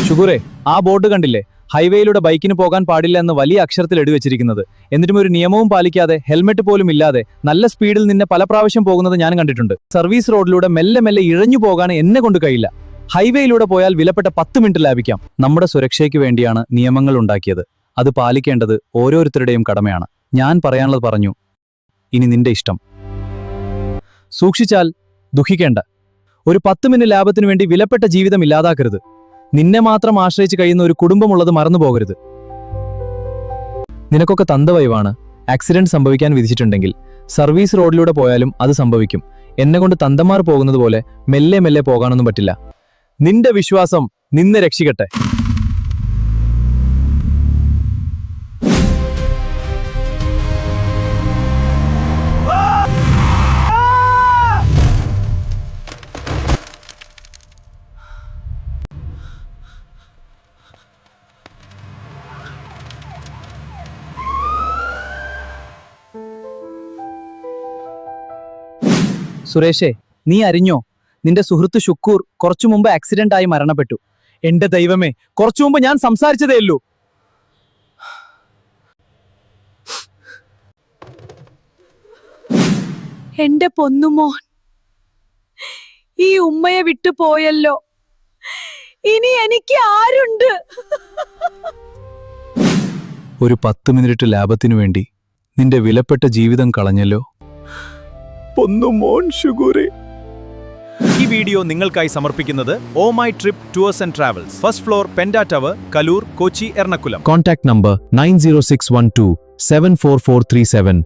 ഷുഗുറേ, ആ ബോർഡ് കണ്ടില്ലേ? ഹൈവേയിലൂടെ ബൈക്കിന് പോകാൻ പാടില്ല എന്ന് വലിയ അക്ഷരത്തിൽ എഴുതി വെച്ചിരിക്കുന്നത്. എന്നിട്ടും ഒരു നിയമവും പാലിക്കാതെ, ഹെൽമെറ്റ് പോലും ഇല്ലാതെ നല്ല സ്പീഡിൽ നിന്നെ പല പ്രാവശ്യം പോകുന്നത് ഞാൻ കണ്ടിട്ടുണ്ട്. സർവീസ് റോഡിലൂടെ മെല്ലെ മെല്ലെ ഇഴഞ്ഞു പോകാൻ എന്നെ കൊണ്ട് കഴിയില്ല. ഹൈവേയിലൂടെ പോയാൽ വിലപ്പെട്ട 10 മിനിറ്റ് ലാഭിക്കാം. നമ്മുടെ സുരക്ഷയ്ക്ക് വേണ്ടിയാണ് നിയമങ്ങൾ ഉണ്ടാക്കിയത്. അത് പാലിക്കേണ്ടത് ഓരോരുത്തരുടെയും കടമയാണ്. ഞാൻ പറയാനുള്ളത് പറഞ്ഞു. ഇനി നിന്റെ ഇഷ്ടം. സൂക്ഷിച്ചാൽ ദുഃഖിക്കേണ്ട. ഒരു 10 മിനിറ്റ് ലാഭത്തിനു വേണ്ടി വിലപ്പെട്ട ജീവിതം ഇല്ലാതാക്കരുത്. നിന്നെ മാത്രം ആശ്രയിച്ച് കഴിയുന്ന ഒരു കുടുംബമുള്ളത് മറന്നുപോകരുത്. നിനക്കൊക്കെ തന്തവൈവാണ്. ആക്സിഡന്റ് സംഭവിക്കാൻ വിധിച്ചിട്ടുണ്ടെങ്കിൽ സർവീസ് റോഡിലൂടെ പോയാലും അത് സംഭവിക്കും. എന്നെക്കൊണ്ട് തന്തമാർ പോകുന്നത് പോലെ മെല്ലെ മെല്ലെ പോകാനൊന്നും പറ്റില്ല. നിന്റെ വിശ്വാസം നിന്നെ രക്ഷിക്കട്ടെ. സുരേഷേ, നീ അറിഞ്ഞോ? നിന്റെ സുഹൃത്ത് ഷുക്കൂർ കുറച്ചു മുമ്പ് ആക്സിഡന്റ് ആയി മരണപ്പെട്ടു. എന്റെ ദൈവമേ, കുറച്ചു മുമ്പ് ഞാൻ സംസാരിച്ചതേയുള്ളൂ. എന്റെ പൊന്നുമോൻ ഈ ഉമ്മയെ വിട്ടു പോയല്ലോ. ഇനി എനിക്ക് ആരുണ്ട്? ഒരു 10 മിനിറ്റ് ലാഭത്തിനു വേണ്ടി നിന്റെ വിലപ്പെട്ട ജീവിതം കളഞ്ഞല്ലോ. പൊന്നുമോൻ ഷുഗൂറേ. ഈ വീഡിയോ നിങ്ങൾക്കായി സമർപ്പിക്കുന്നത് Oh My Trip Tours and Travels, first floor, പെൻഡ tower, Kaloor, Kochi, Ernakulam. Contact number 9061274437.